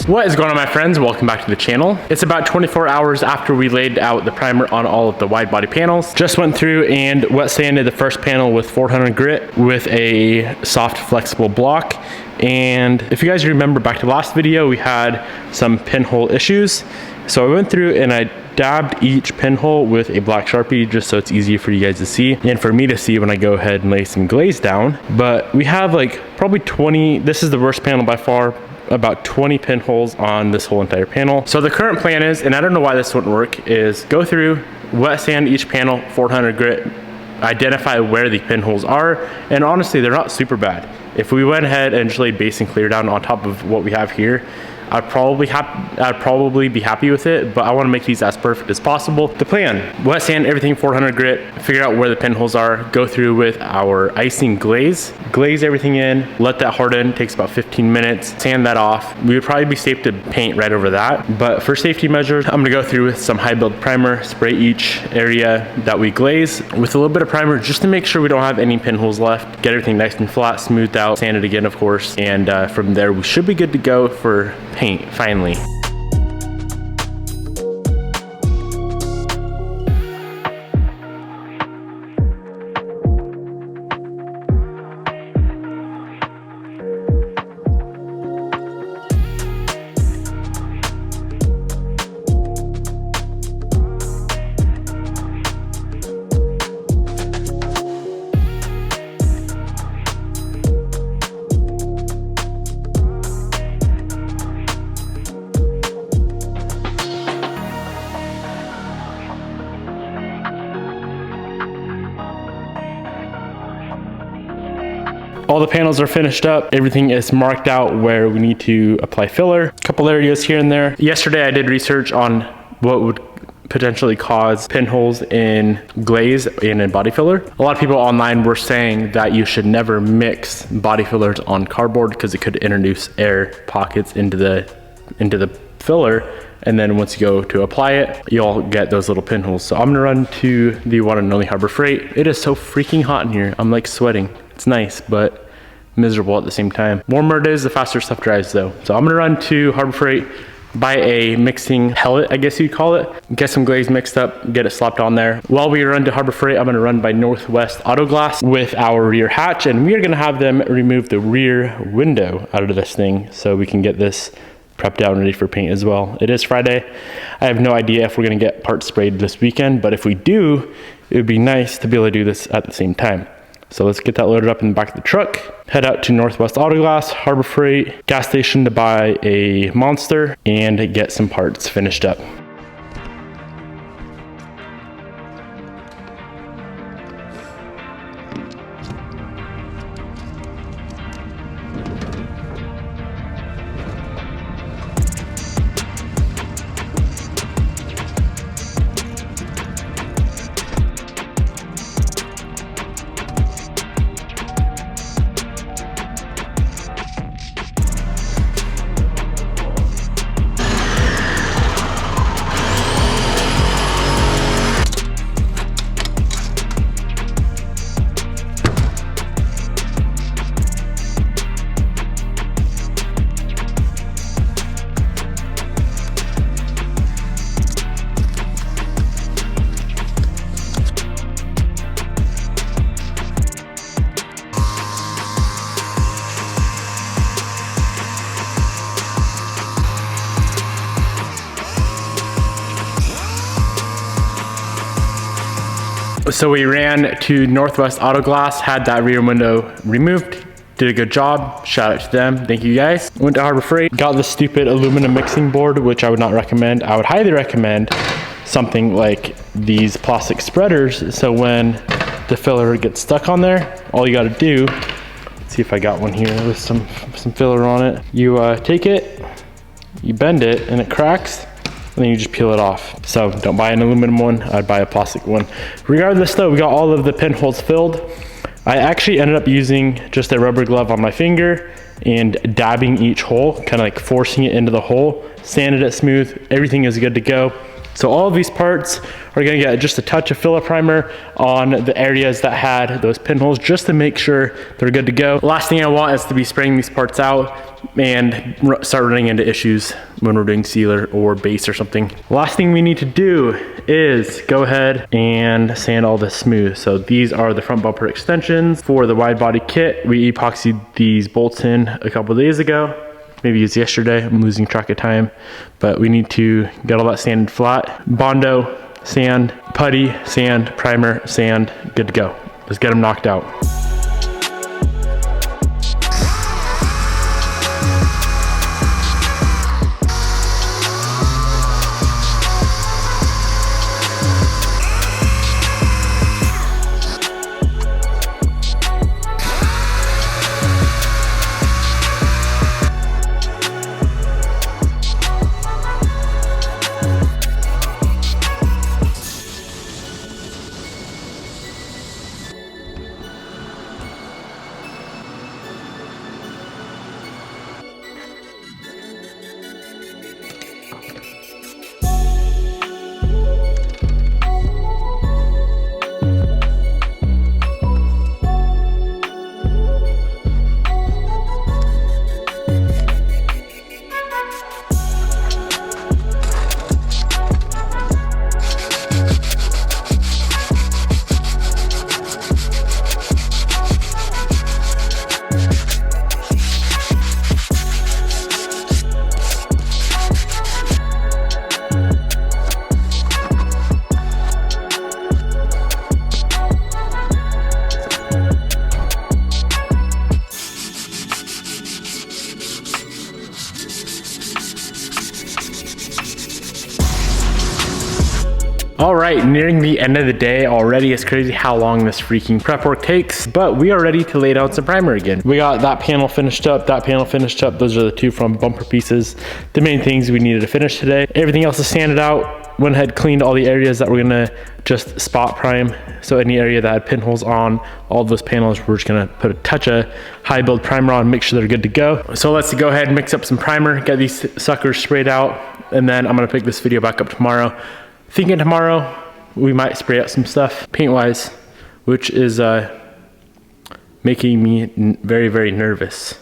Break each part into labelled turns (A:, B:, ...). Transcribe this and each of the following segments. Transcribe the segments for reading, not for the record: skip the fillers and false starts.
A: What is going on, my friends? Welcome back to the channel. It's about 24 hours after we laid out the primer on all of the wide body panels. Just went through and wet sanded the first panel with 400 grit with a soft flexible block. And if you guys remember back to the last video, we had some pinhole issues. So I went through and I dabbed each pinhole with a black Sharpie just so it's easier for you guys to see and for me to see when I go ahead and lay some glaze down. But we have like probably 20, this is the worst panel by far, about 20 pinholes on this whole entire panel. So the current plan is, and I don't know why this wouldn't work, is go through, wet sand each panel, 400 grit, identify where the pinholes are, and honestly, they're not super bad. If we went ahead and just laid base and clear down on top of what we have here, I'd probably be happy with it, but I want to make these as perfect as possible. The plan, wet sand everything 400 grit, figure out where the pinholes are, go through with our icing glaze everything in, let that harden, takes about 15 minutes, sand that off. We would probably be safe to paint right over that, but for safety measures, I'm gonna go through with some high build primer, spray each area that we glaze with a little bit of primer just to make sure we don't have any pinholes left, get everything nice and flat, smoothed out, sand it again of course, and from there we should be good to go for paint finally. All the panels are finished up. Everything is marked out where we need to apply filler. A couple areas here and there. Yesterday I did research on what would potentially cause pinholes in glaze and in body filler. A lot of people online were saying that you should never mix body fillers on cardboard because it could introduce air pockets into the filler. And then once you go to apply it, you'll get those little pinholes. So I'm gonna run to the one and only Harbor Freight. It is so freaking hot in here. I'm like sweating. It's nice, but miserable at the same time. Warmer it is, the faster stuff dries though. So I'm gonna run to Harbor Freight, buy a mixing pellet, I guess you'd call it, get some glaze mixed up, get it slapped on there. While we run to Harbor Freight, I'm gonna run by Northwest Auto Glass with our rear hatch, and we are gonna have them remove the rear window out of this thing so we can get this prepped out and ready for paint as well. It is Friday. I have no idea if we're gonna get parts sprayed this weekend, but if we do, it would be nice to be able to do this at the same time. So let's get that loaded up in the back of the truck, head out to Northwest Auto Glass, Harbor Freight, gas station to buy a Monster and get some parts finished up. So we ran to Northwest Auto Glass, had that rear window removed, did a good job, shout out to them, thank you guys. Went to Harbor Freight, got the stupid aluminum mixing board, which I would not recommend. I would highly recommend something like these plastic spreaders, so when the filler gets stuck on there, all you gotta do, let's see if I got one here with some filler on it. You take it, you bend it, and it cracks, and then you just peel it off. So don't buy an aluminum one, I'd buy a plastic one. Regardless though, we got all of the pinholes filled. I actually ended up using just a rubber glove on my finger and dabbing each hole, kind of like forcing it into the hole, sanded it smooth, everything is good to go. So all of these parts are gonna get just a touch of filler primer on the areas that had those pinholes, just to make sure they're good to go. Last thing I want is to be spraying these parts out and start running into issues when we're doing sealer or base or something. Last thing we need to do is go ahead and sand all this smooth. So these are the front bumper extensions for the wide body kit. We epoxied these bolts in a couple of days ago. Maybe it was yesterday, I'm losing track of time, but we need to get all that sanded flat. Bondo, sand, putty, sand, primer, sand, good to go. Let's get them knocked out. All right, nearing the end of the day already. It's crazy how long this freaking prep work takes, but we are ready to lay down some primer again. We got that panel finished up, that panel finished up. Those are the two front bumper pieces. The main things we needed to finish today. Everything else is sanded out. Went ahead, cleaned all the areas that we're gonna just spot prime. So any area that had pinholes on all of those panels, we're just gonna put a touch of high build primer on, make sure they're good to go. So let's go ahead and mix up some primer, get these suckers sprayed out, and then I'm gonna pick this video back up tomorrow. Thinking tomorrow we might spray out some stuff paint wise, which is making me very, very nervous.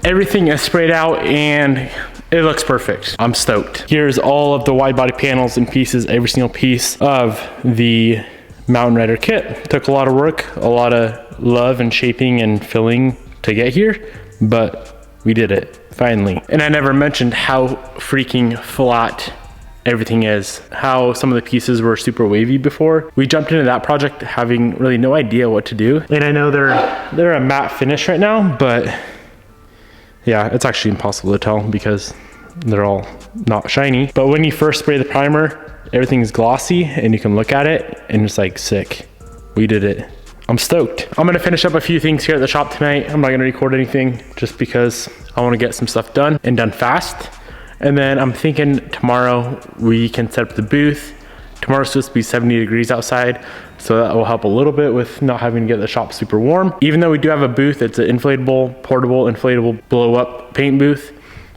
A: Everything is sprayed out and it looks perfect. I'm stoked. Here's all of the wide body panels and pieces, every single piece of the Mountain Rider kit. Took a lot of work, a lot of love and shaping and filling to get here, but we did it finally. And I never mentioned how freaking flat everything is, how some of the pieces were super wavy before. We jumped into that project having really no idea what to do. And I know they're a matte finish right now, but yeah, it's actually impossible to tell because they're all not shiny. But when you first spray the primer, everything's glossy and you can look at it and it's like sick. We did it. I'm stoked. I'm gonna finish up a few things here at the shop tonight. I'm not gonna record anything just because I wanna get some stuff done and done fast. And then I'm thinking tomorrow we can set up the booth. Tomorrow's supposed to be 70 degrees outside, so that will help a little bit with not having to get the shop super warm. Even though we do have a booth, it's an inflatable, portable, inflatable blow up paint booth,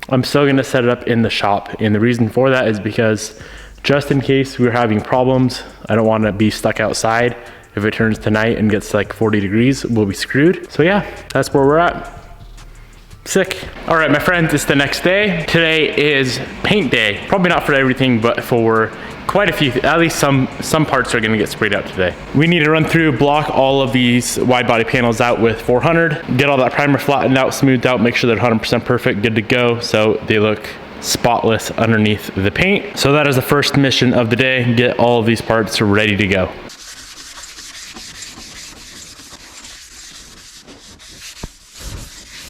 A: I'm still gonna set it up in the shop. And the reason for that is because just in case we're having problems, I don't wanna be stuck outside. If it turns to night and gets like 40 degrees, we'll be screwed. So yeah, that's where we're at. Sick. All right, my friends, it's the next day. Today is paint day. Probably not for everything, but for quite a few, at least some parts are gonna get sprayed out today. We need to run through, block all of these wide body panels out with 400, get all that primer flattened out, smoothed out, make sure they're 100% perfect, good to go, so they look spotless underneath the paint. So that is the first mission of the day, get all of these parts ready to go.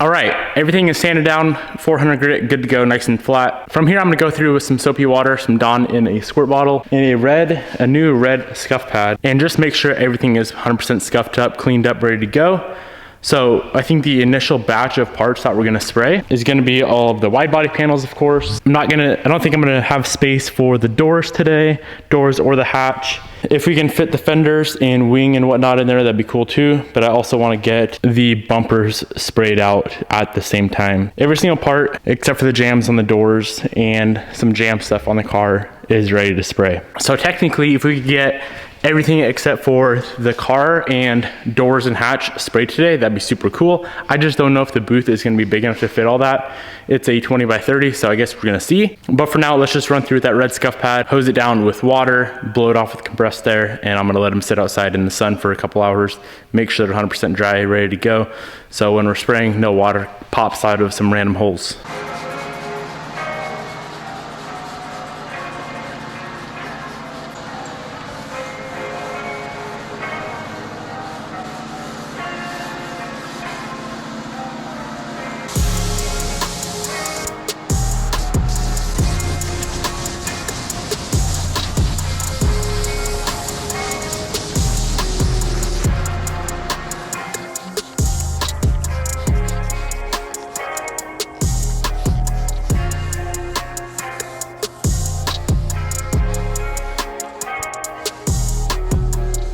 A: All right, everything is sanded down, 400 grit, good to go, nice and flat. From here, I'm gonna go through with some soapy water, some Dawn in a squirt bottle, and a new red scuff pad, and just make sure everything is 100% scuffed up, cleaned up, ready to go. So I think the initial batch of parts that we're gonna spray is gonna be all of the wide body panels, of course. I don't think I'm gonna have space for the doors today, doors or the hatch. If we can fit the fenders and wing and whatnot in there, that'd be cool too. But I also wanna get the bumpers sprayed out at the same time. Every single part, except for the jams on the doors and some jam stuff on the car, is ready to spray. So technically, if we could get everything except for the car and doors and hatch sprayed today, that'd be super cool. I just don't know if the booth is gonna be big enough to fit all that. It's a 20 by 30, so I guess we're gonna see. But for now, let's just run through that red scuff pad, hose it down with water, blow it off with compressed air, and I'm gonna let them sit outside in the sun for a couple hours, make sure they're 100% dry, ready to go. So when we're spraying, no water pops out of some random holes.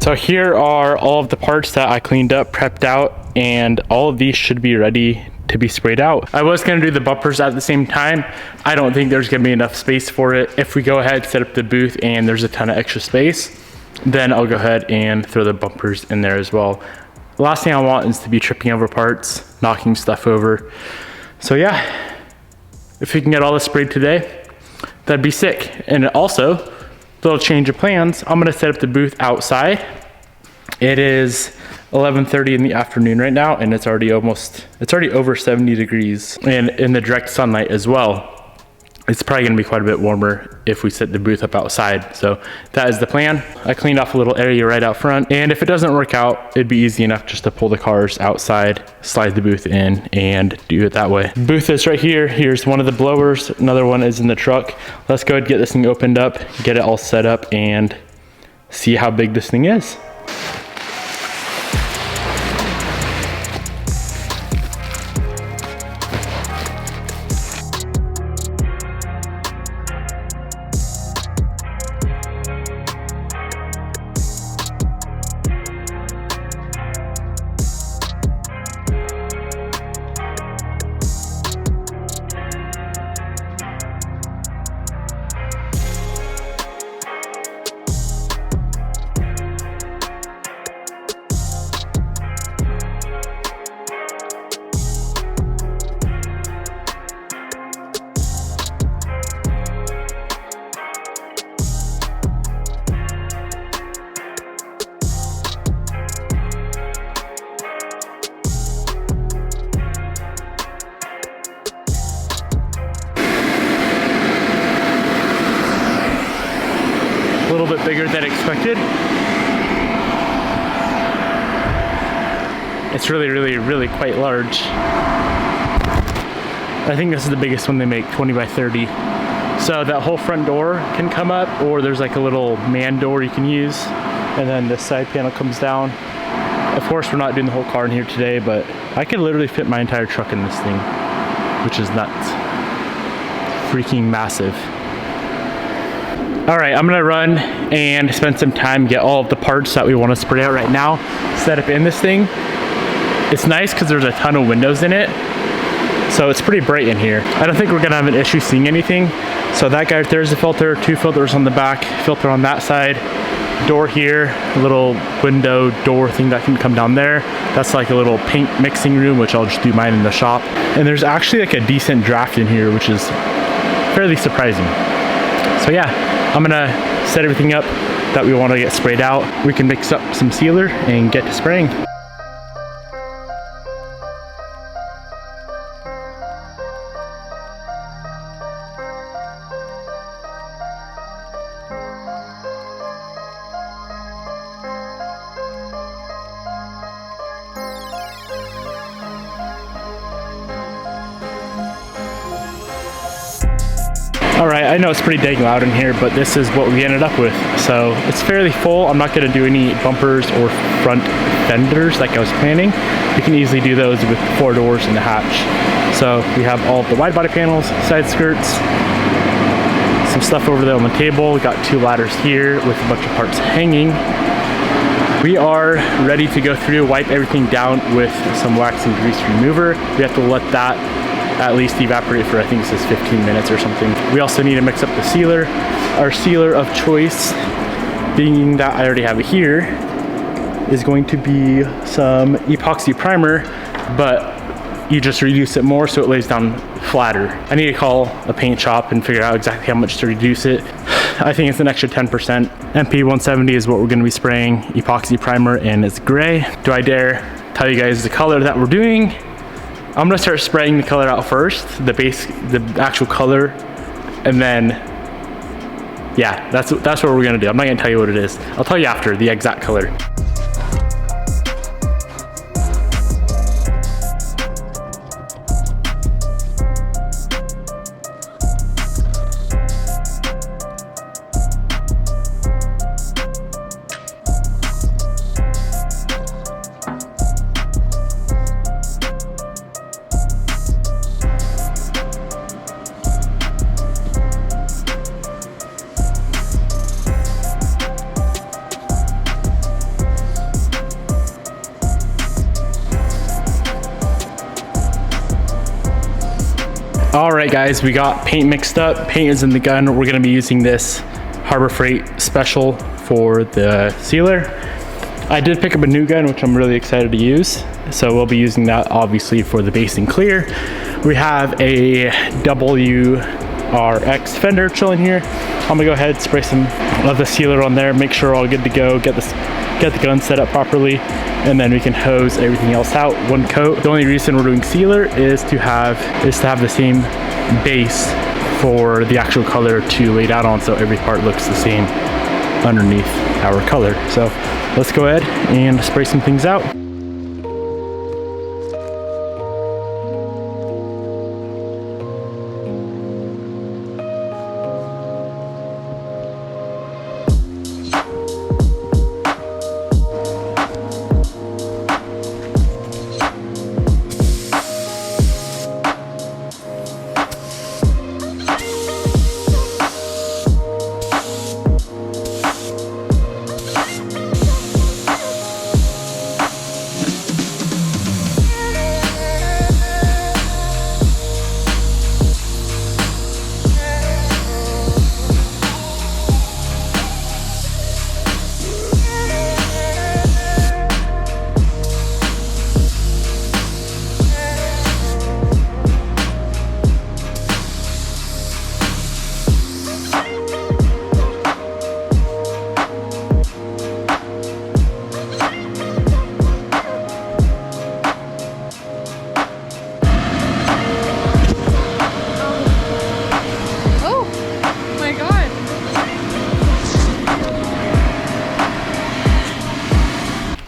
A: So here are all of the parts that I cleaned up, prepped out, and all of these should be ready to be sprayed out. I was gonna do the bumpers at the same time. I don't think there's gonna be enough space for it. If we go ahead, set up the booth, and there's a ton of extra space, then I'll go ahead and throw the bumpers in there as well. The last thing I want is to be tripping over parts, knocking stuff over. So yeah, if we can get all this sprayed today, that'd be sick. And also, little change of plans, I'm gonna set up the booth outside. It is 11:30 in the afternoon right now, and it's already over 70 degrees, and in the direct sunlight as well. It's probably gonna be quite a bit warmer if we set the booth up outside. So that is the plan. I cleaned off a little area right out front, and if it doesn't work out, it'd be easy enough just to pull the cars outside, slide the booth in, and do it that way. Booth is right here. Here's one of the blowers. Another one is in the truck. Let's go ahead and get this thing opened up, get it all set up, and see how big this thing is. A little bit bigger than expected. It's really quite large. I think this is the biggest one they make, 20 by 30. So that whole front door can come up, or there's like a little man door you can use, and then this side panel comes down. Of course, we're not doing the whole car in here today, but I could literally fit my entire truck in this thing, which is nuts. Freaking massive. All right, I'm gonna run and spend some time, get all of the parts that we want to spray out right now, set up in this thing. It's nice because there's a ton of windows in it, so it's pretty bright in here. I don't think we're gonna have an issue seeing anything. So that guy right there is a filter, 2 filters on the back, filter on that side, door here, a little window door thing that can come down there. That's like a little paint mixing room, which I'll just do mine in the shop. And there's actually like a decent draft in here, which is fairly surprising. So yeah, I'm gonna set everything up that we want to get sprayed out. We can mix up some sealer and get to spraying. All right, I know it's pretty dang loud in here, but this is what we ended up with. So it's fairly full. I'm not gonna do any bumpers or front fenders like I was planning. We can easily do those with 4 doors and a hatch. So we have all of the wide body panels, side skirts, some stuff over there on the table. We got 2 ladders here with a bunch of parts hanging. We are ready to go through, wipe everything down with some wax and grease remover. We have to let that at least evaporate for, I think it says 15 minutes or something. We also need to mix up the sealer. Our sealer of choice, being that I already have it here, is going to be some epoxy primer, but you just reduce it more so it lays down flatter. I need to call a paint shop and figure out exactly how much to reduce it. I think it's an extra 10%. MP 170 is what we're gonna be spraying epoxy primer, and it's gray. Do I dare tell you guys the color that we're doing? I'm gonna start spraying the color out first, the actual color, and then, yeah, that's what we're gonna do. I'm not gonna tell you what it is. I'll tell you after the exact color. All right, guys, we got paint mixed up. Paint is in the gun. We're gonna be using this Harbor Freight Special for the sealer. I did pick up a new gun, which I'm really excited to use. So we'll be using that obviously for the base and clear. We have a WRX fender chilling here. I'm gonna go ahead, spray some of the sealer on there, make sure we're all good to go, get the gun set up properly, and then we can hose everything else out, 1 coat. The only reason we're doing sealer is to have the same base for the actual color to lay down on, so every part looks the same underneath our color. So let's go ahead and spray some things out.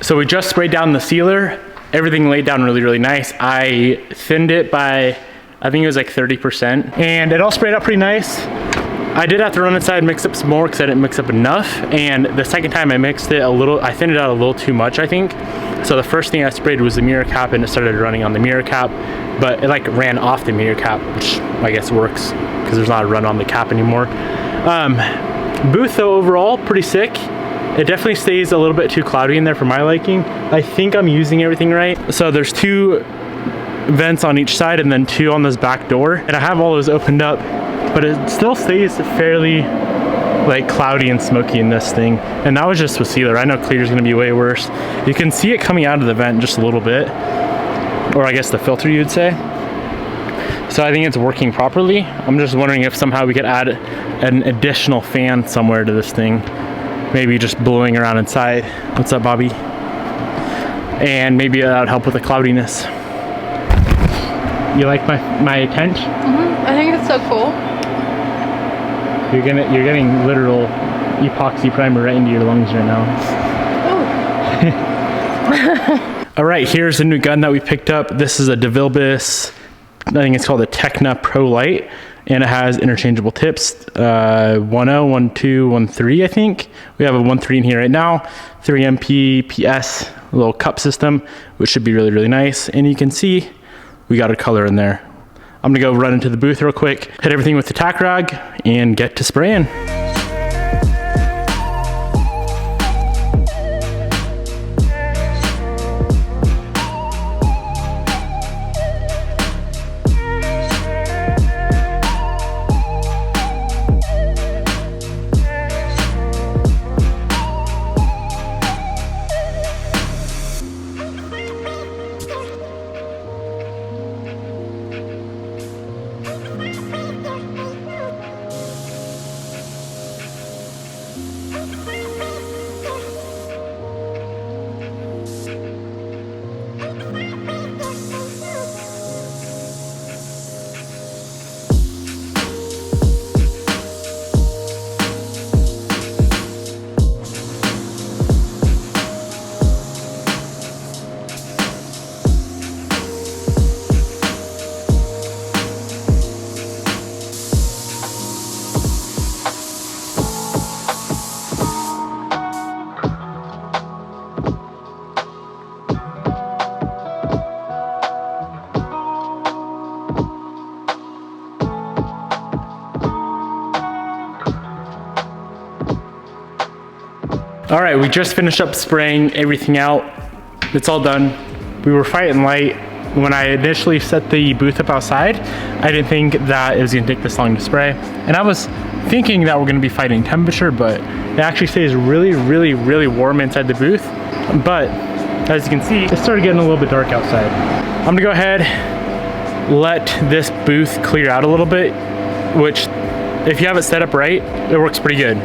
A: So we just sprayed down the sealer. Everything laid down really, really nice. I thinned it by, I think it was like 30%, and it all sprayed out pretty nice. I did have to run inside and mix up some more because I didn't mix up enough. And the second time I mixed it I thinned it out a little too much, I think. So the first thing I sprayed was the mirror cap, and it started running on the mirror cap, but it like ran off the mirror cap, which I guess works because there's not a run on the cap anymore. Booth though, overall, pretty sick. It definitely stays a little bit too cloudy in there for my liking. I think I'm using everything right. So there's 2 vents on each side and then 2 on this back door. And I have all those opened up, but it still stays fairly like cloudy and smoky in this thing. And that was just with sealer. I know clear is gonna be way worse. You can see it coming out of the vent just a little bit, or I guess the filter you'd say. So I think it's working properly. I'm just wondering if somehow we could add an additional fan somewhere to this thing. Maybe just blowing around inside. What's up, Bobby? And maybe that would help with the cloudiness. You like my tent?
B: Mm-hmm. I think it's so cool.
A: You're getting literal epoxy primer right into your lungs right now.
B: Oh.
A: All right, here's a new gun that we picked up. This is a DeVilbiss, I think it's called a Techna Pro Light. and it has interchangeable tips, 1.0, 1.2, 1.3, I think. We have a 1.3 in here right now, 3MP, PS, a little cup system, which should be really, really nice. And you can see we got a color in there. I'm gonna go run into the booth real quick, hit everything with the tack rag, and get to spraying. All right, we just finished up spraying everything out. It's all done. We were fighting light. When I initially set the booth up outside, I didn't think that it was gonna take this long to spray. And I was thinking that we're gonna be fighting temperature, but it actually stays really, really, really warm inside the booth. But as you can see, it started getting a little bit dark outside. I'm gonna go ahead, let this booth clear out a little bit, which if you have it set up right, it works pretty good.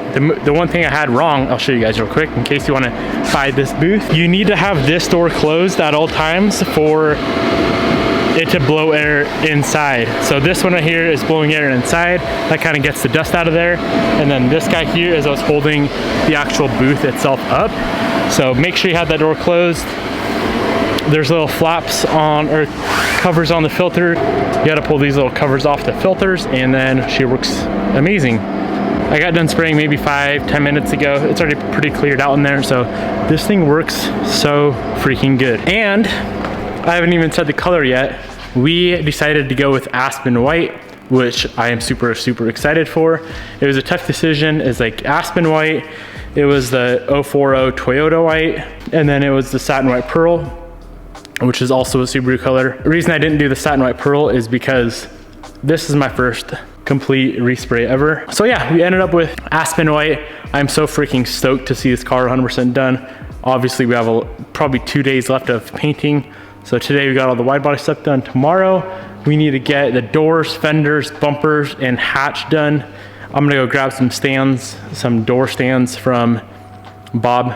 A: The one thing I had wrong, I'll show you guys real quick in case you want to buy this booth. You need to have this door closed at all times for it to blow air inside. So this one right here is blowing air inside. That kind of gets the dust out of there. And then this guy here is what's holding the actual booth itself up. So make sure you have that door closed. There's little flaps on, or covers on the filter. You gotta pull these little covers off the filters, and then she works amazing. I got done spraying maybe 5-10 minutes ago. It's already pretty cleared out in there, so this thing works so freaking good. And I haven't even said the color yet. We decided to go with Aspen White, which I am super, super excited for. It was a tough decision. It's like Aspen White, it was the 040 Toyota White, and then it was the Satin White Pearl, which is also a Subaru color. The reason I didn't do the Satin White Pearl is because this is my first complete respray ever. So yeah, we ended up with Aspen White. I'm so freaking stoked to see this car 100% done. Obviously we have probably 2 days left of painting. So today we got all the wide body stuff done. Tomorrow we need to get the doors, fenders, bumpers, and hatch done. I'm gonna go grab some stands, some door stands from Bob,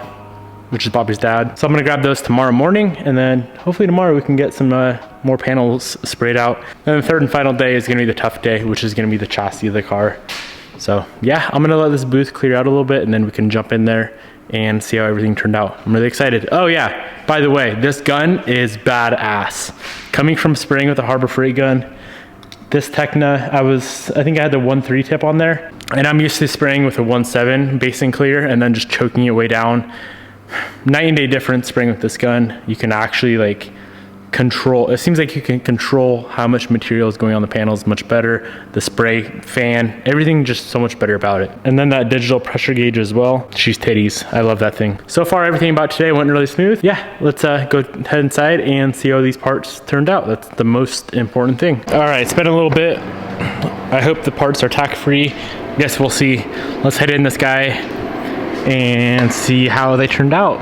A: which is Bobby's dad. So I'm gonna grab those tomorrow morning, and then hopefully tomorrow we can get some more panels sprayed out. And the third and final day is gonna be the tough day, which is gonna be the chassis of the car. So yeah, I'm gonna let this booth clear out a little bit, and then we can jump in there and see how everything turned out. I'm really excited. Oh yeah, by the way, this gun is badass. Coming from spraying with a Harbor Freight gun, this Tecna, I think I had the 1.3 tip on there, and I'm used to spraying with a 1.7 base and clear, and then just choking it way down. Night and day difference spraying with this gun. You can actually like control, it seems like you can control how much material is going on the panels much better. The spray, fan, everything just so much better about it. And then that digital pressure gauge as well. She's titties. I love that thing. So far, everything about today went really smooth. Yeah, let's go head inside and see how these parts turned out. That's the most important thing. All right, it's been a little bit. I hope the parts are tack free. Guess we'll see. Let's head in this guy and see how they turned out.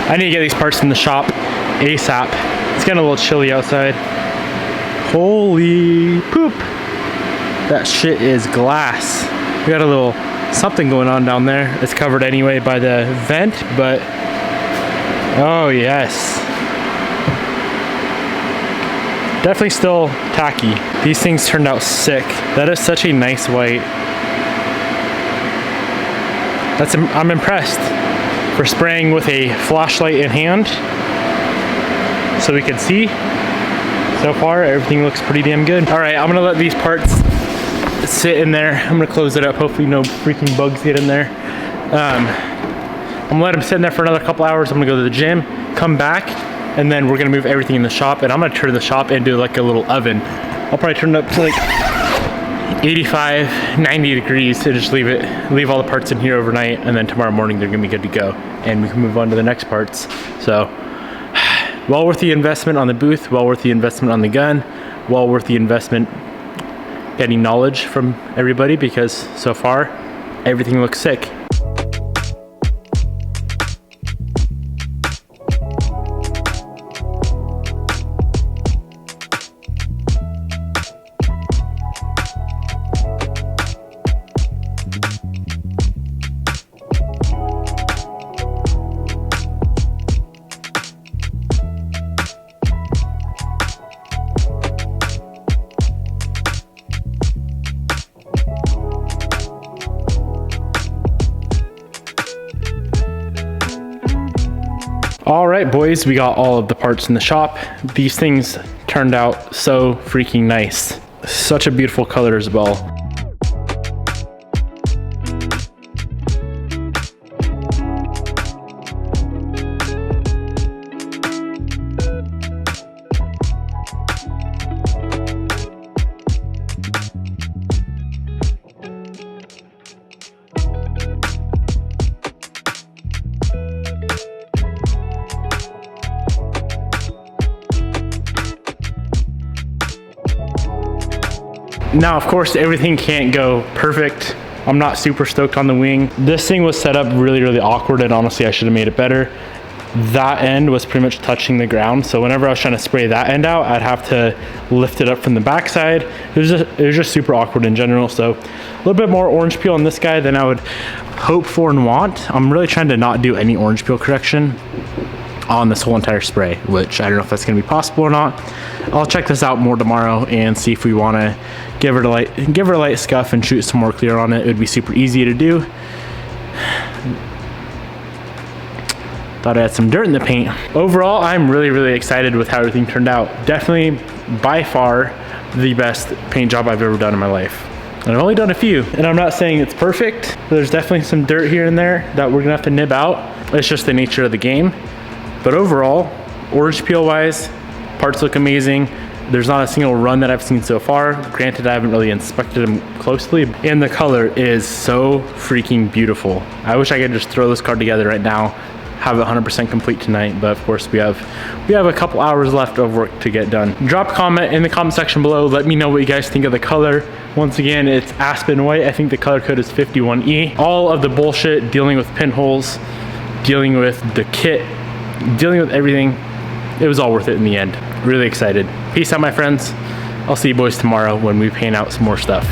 A: I need to get these parts from the shop ASAP. It's getting a little chilly outside. Holy poop. That shit is glass. We got a little something going on down there. It's covered anyway by the vent, but oh yes. Definitely still tacky. These things turned out sick. That is such a nice white. I'm impressed. For spraying with a flashlight in hand, so we can see. So far, everything looks pretty damn good. All right, I'm gonna let these parts sit in there. I'm gonna close it up. Hopefully no freaking bugs get in there. I'm gonna let them sit in there for another couple hours. I'm gonna go to the gym, come back, and then we're gonna move everything in the shop, and I'm gonna turn the shop into like a little oven. I'll probably turn it up to like 85, 90 degrees to just leave all the parts in here overnight, and then tomorrow morning they're gonna be good to go, and we can move on to the next parts. So, well worth the investment on the booth, well worth the investment on the gun, well worth the investment getting knowledge from everybody, because so far, everything looks sick. All right, boys, we got all of the parts in the shop. These things turned out so freaking nice. Such a beautiful color as well. Now, of course, everything can't go perfect. I'm not super stoked on the wing. This thing was set up really, really awkward, and honestly, I should have made it better. That end was pretty much touching the ground, so whenever I was trying to spray that end out, I'd have to lift it up from the backside. It was just super awkward in general, so a little bit more orange peel on this guy than I would hope for and want. I'm really trying to not do any orange peel correction on this whole entire spray, which I don't know if that's gonna be possible or not. I'll check this out more tomorrow and see if we wanna give her a light scuff and shoot some more clear on it. It would be super easy to do. Thought I had some dirt in the paint. Overall, I'm really, really excited with how everything turned out. Definitely, by far, the best paint job I've ever done in my life. And I've only done a few, and I'm not saying it's perfect. There's definitely some dirt here and there that we're gonna have to nib out. It's just the nature of the game. But overall, orange peel wise, parts look amazing. There's not a single run that I've seen so far. Granted, I haven't really inspected them closely, and the color is so freaking beautiful. I wish I could just throw this card together right now, have it 100% complete tonight, but of course we have a couple hours left of work to get done. Drop a comment in the comment section below. Let me know what you guys think of the color. Once again, it's Aspen White. I think the color code is 51E. All of the bullshit dealing with pinholes, dealing with the kit, dealing with everything, it was all worth it in the end. Really excited. Peace out, my friends. I'll see you boys tomorrow when we paint out some more stuff.